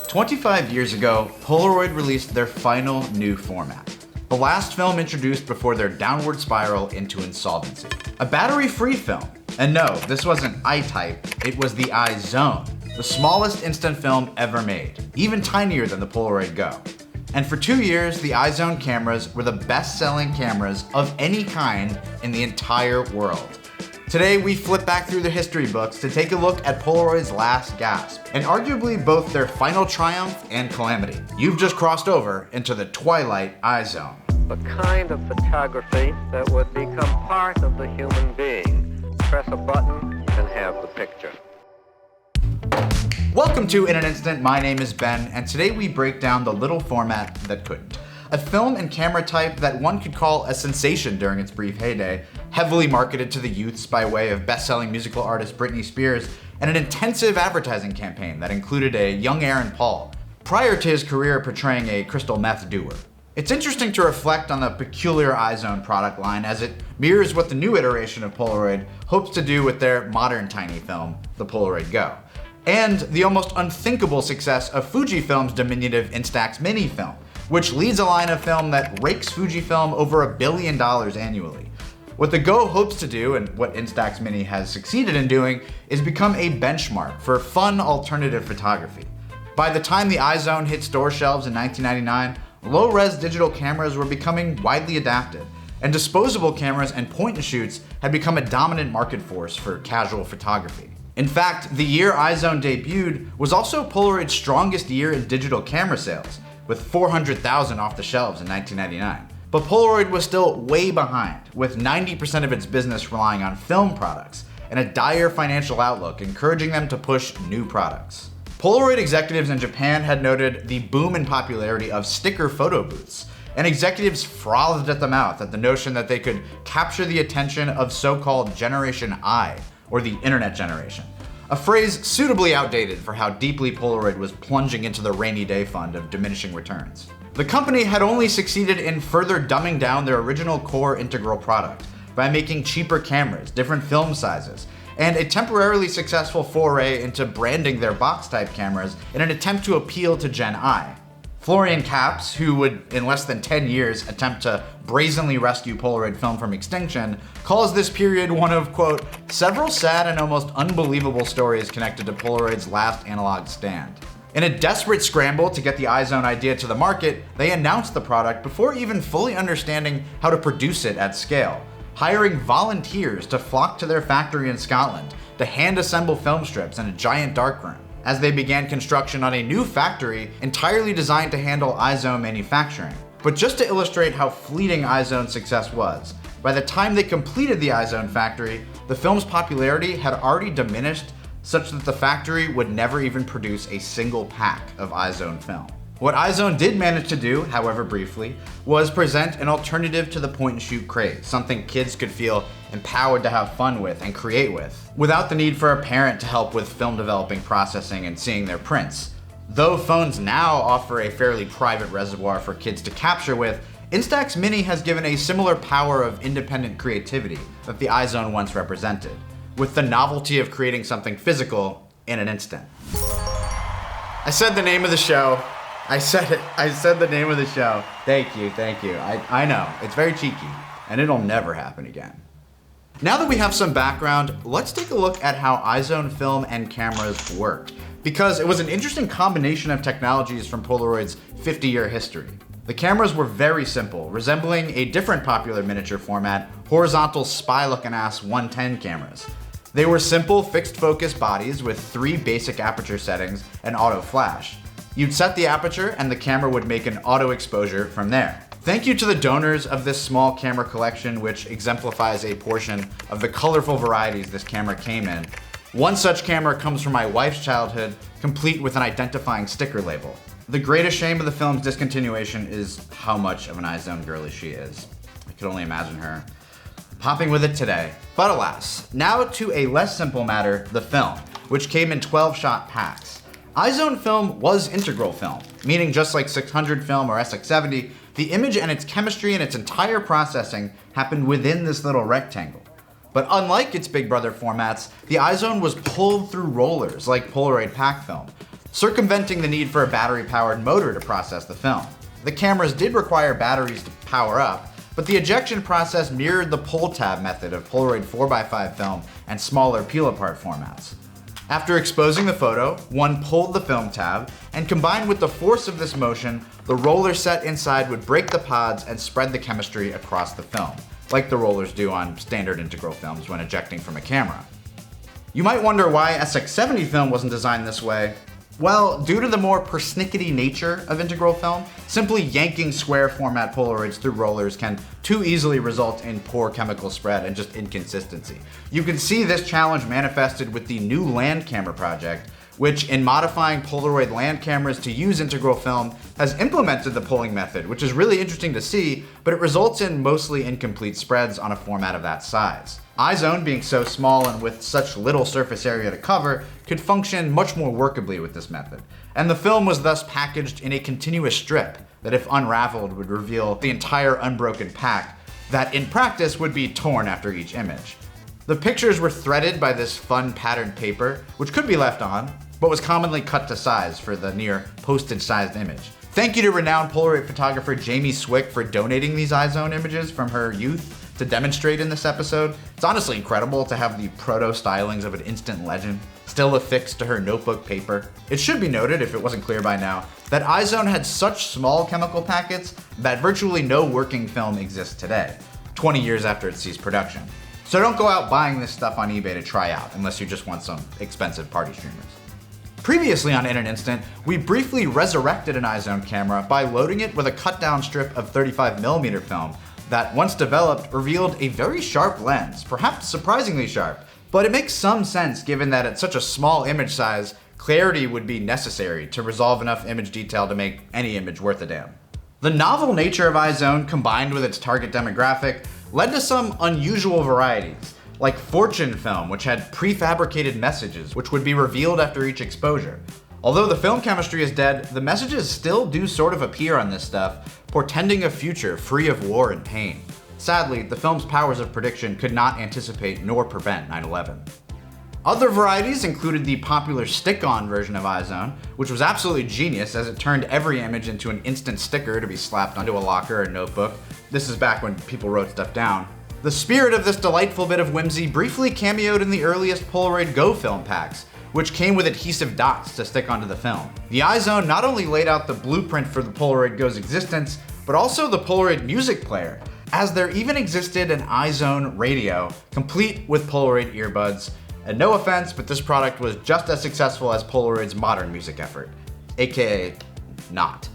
25 years ago, Polaroid released their final new format. The last film introduced before their downward spiral into insolvency. A battery-free film. And no, this wasn't I-Type, it was the iZone, the smallest instant film ever made, even tinier than the Polaroid Go. And for 2 years, the iZone cameras were the best-selling cameras of any kind in the entire world. Today, we flip back through the history books to take a look at Polaroid's last gasp, and arguably both their final triumph and calamity. You've just crossed over into the twilight iZone. The kind of photography that would become part of the human being. Press a button and have the picture. Welcome to In an Instant, my name is Ben, and today we break down the little format that couldn't. A film and camera type that one could call a sensation during its brief heyday, heavily marketed to the youths by way of best-selling musical artist Britney Spears, and an intensive advertising campaign that included a young Aaron Paul, prior to his career portraying a crystal meth doer. It's interesting to reflect on the peculiar iZone product line as it mirrors what the new iteration of Polaroid hopes to do with their modern tiny film, the Polaroid Go, and the almost unthinkable success of Fujifilm's diminutive Instax Mini film, which leads a line of film that rakes Fujifilm over $1 billion annually. What the Go hopes to do, and what Instax Mini has succeeded in doing, is become a benchmark for fun alternative photography. By the time the iZone hit store shelves in 1999, low-res digital cameras were becoming widely adapted, and disposable cameras and point-and-shoots had become a dominant market force for casual photography. In fact, the year iZone debuted was also Polaroid's strongest year in digital camera sales, with 400,000 off the shelves in 1999. But Polaroid was still way behind, with 90% of its business relying on film products, and a dire financial outlook encouraging them to push new products. Polaroid executives in Japan had noted the boom in popularity of sticker photo booths, and executives frothed at the mouth at the notion that they could capture the attention of so-called Generation I, or the internet generation. A phrase suitably outdated for how deeply Polaroid was plunging into the rainy day fund of diminishing returns. The company had only succeeded in further dumbing down their original core integral product by making cheaper cameras, different film sizes, and a temporarily successful foray into branding their box-type cameras in an attempt to appeal to Gen I. Florian Kaps, who would in less than 10 years attempt to brazenly rescue Polaroid film from extinction, calls this period one of, quote, several sad and almost unbelievable stories connected to Polaroid's last analog stand. In a desperate scramble to get the iZone idea to the market, they announced the product before even fully understanding how to produce it at scale, hiring volunteers to flock to their factory in Scotland to hand-assemble film strips in a giant darkroom, as they began construction on a new factory entirely designed to handle iZone manufacturing. But just to illustrate how fleeting iZone's success was, by the time they completed the iZone factory, the film's popularity had already diminished such that the factory would never even produce a single pack of iZone film. What iZone did manage to do, however briefly, was present an alternative to the point-and-shoot craze, something kids could feel empowered to have fun with and create with, without the need for a parent to help with film developing, processing, and seeing their prints. Though phones now offer a fairly private reservoir for kids to capture with, Instax Mini has given a similar power of independent creativity that the iZone once represented, with the novelty of creating something physical in an instant. I said the name of the show. I said it. I said the name of the show. Thank you. I know, it's very cheeky, and it'll never happen again. Now that we have some background, let's take a look at how iZone film and cameras work, because it was an interesting combination of technologies from Polaroid's 50-year history. The cameras were very simple, resembling a different popular miniature format, horizontal spy-looking-ass 110 cameras. They were simple fixed-focus bodies with 3 basic aperture settings and auto flash. You'd set the aperture and the camera would make an auto exposure from there. Thank you to the donors of this small camera collection, which exemplifies a portion of the colorful varieties this camera came in. One such camera comes from my wife's childhood, complete with an identifying sticker label. The greatest shame of the film's discontinuation is how much of an iZone girly she is. I could only imagine her popping with it today. But alas, now to a less simple matter, the film, which came in 12-shot packs. iZone film was integral film, meaning just like 600 film or SX70, the image and its chemistry and its entire processing happened within this little rectangle. But unlike its big brother formats, the iZone was pulled through rollers like Polaroid pack film. circumventing the need for a battery-powered motor to process the film. The cameras did require batteries to power up, but the ejection process mirrored the pull tab method of Polaroid 4x5 film and smaller peel-apart formats. After exposing the photo, one pulled the film tab, and combined with the force of this motion, the roller set inside would break the pods and spread the chemistry across the film, like the rollers do on standard integral films when ejecting from a camera. You might wonder why SX70 film wasn't designed this way. Well, due to the more persnickety nature of integral film, simply yanking square format Polaroids through rollers can too easily result in poor chemical spread and just inconsistency. You can see this challenge manifested with the new land camera project, which in modifying Polaroid land cameras to use integral film has implemented the pulling method, which is really interesting to see, but it results in mostly incomplete spreads on a format of that size. iZone, being so small and with such little surface area to cover, could function much more workably with this method. And the film was thus packaged in a continuous strip that, if unraveled, would reveal the entire unbroken pack that in practice would be torn after each image. The pictures were threaded by this fun patterned paper, which could be left on, but was commonly cut to size for the near postage-sized image. Thank you to renowned Polaroid photographer Jamie Swick for donating these iZone images from her youth to demonstrate in this episode. It's honestly incredible to have the proto-stylings of an instant legend still affixed to her notebook paper. It should be noted, if it wasn't clear by now, that iZone had such small chemical packets that virtually no working film exists today, 20 years after it ceased production. So don't go out buying this stuff on eBay to try out, unless you just want some expensive party streamers. Previously on In an Instant, we briefly resurrected an iZone camera by loading it with a cut-down strip of 35mm film that, once developed, revealed a very sharp lens, perhaps surprisingly sharp. But it makes some sense given that at such a small image size, clarity would be necessary to resolve enough image detail to make any image worth a damn. The novel nature of iZone, combined with its target demographic, led to some unusual varieties, like Fortune film, which had prefabricated messages which would be revealed after each exposure. Although the film chemistry is dead, the messages still do sort of appear on this stuff, portending a future free of war and pain. Sadly, the film's powers of prediction could not anticipate nor prevent 9/11. Other varieties included the popular stick-on version of iZone, which was absolutely genius as it turned every image into an instant sticker to be slapped onto a locker or notebook. This is back when people wrote stuff down. The spirit of this delightful bit of whimsy briefly cameoed in the earliest Polaroid Go film packs, which came with adhesive dots to stick onto the film. The iZone not only laid out the blueprint for the Polaroid Go's existence, but also the Polaroid music player, as there even existed an iZone radio, complete with Polaroid earbuds. And no offense, but this product was just as successful as Polaroid's modern music effort, aka not.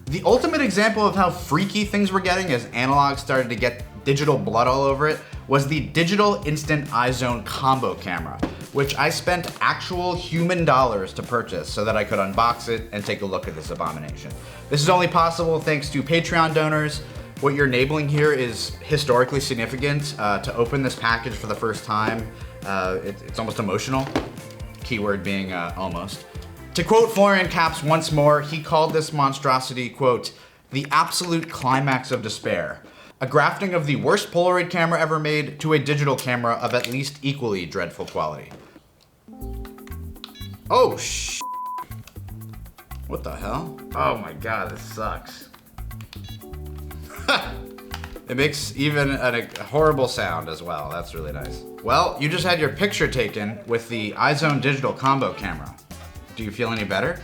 The ultimate example of how freaky things were getting as analog started to get digital blood all over it was the digital instant iZone combo camera, which I spent actual human dollars to purchase so that I could unbox it and take a look at this abomination. This is only possible thanks to Patreon donors. What you're enabling here is historically significant. To open this package for the first time, it's almost emotional. Keyword being almost. To quote Florian Capps once more, he called this monstrosity, quote, the absolute climax of despair. A grafting of the worst Polaroid camera ever made to a digital camera of at least equally dreadful quality. Oh, what the hell? Oh my god, this sucks. It makes even a horrible sound as well. That's really nice. Well, you just had your picture taken with the iZone digital combo camera. Do you feel any better?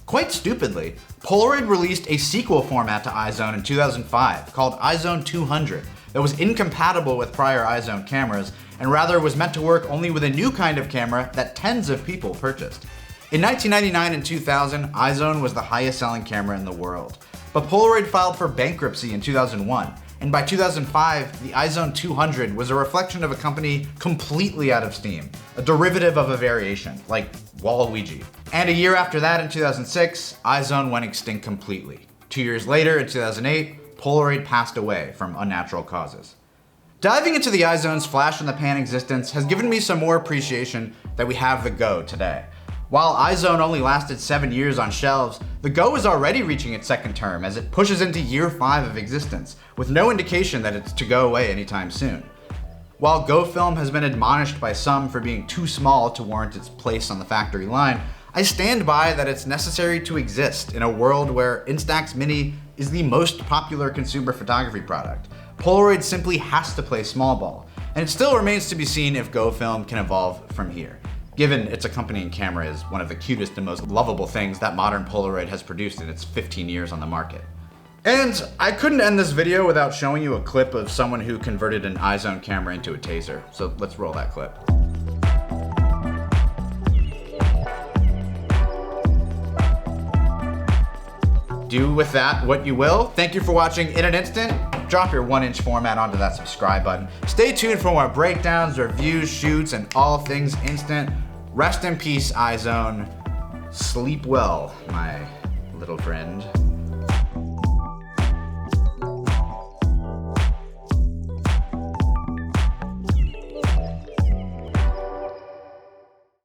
Quite stupidly, Polaroid released a sequel format to iZone in 2005 called iZone 200 that was incompatible with prior iZone cameras and rather was meant to work only with a new kind of camera that tens of people purchased. In 1999 and 2000, iZone was the highest selling camera in the world. But Polaroid filed for bankruptcy in 2001, and by 2005, the iZone 200 was a reflection of a company completely out of steam, a derivative of a variation, like Waluigi. And a year after that, in 2006, iZone went extinct completely. 2 years later, in 2008, Polaroid passed away from unnatural causes. Diving into the iZone's flash-in-the-pan existence has given me some more appreciation that we have the Go today. While iZone only lasted 7 years on shelves, the Go is already reaching its second term as it pushes into year 5 of existence, with no indication that it's to go away anytime soon. While Go film has been admonished by some for being too small to warrant its place on the factory line, I stand by that it's necessary to exist in a world where Instax Mini is the most popular consumer photography product. Polaroid simply has to play small ball, and it still remains to be seen if GoFilm can evolve from here, given its accompanying camera is one of the cutest and most lovable things that modern Polaroid has produced in its 15 years on the market. And I couldn't end this video without showing you a clip of someone who converted an iZone camera into a taser, so let's roll that clip. Do with that what you will. Thank you for watching in an instant. Drop your 1-inch format onto that subscribe button. Stay tuned for more breakdowns, reviews, shoots, and all things instant. Rest in peace, iZone. Sleep well, my little friend.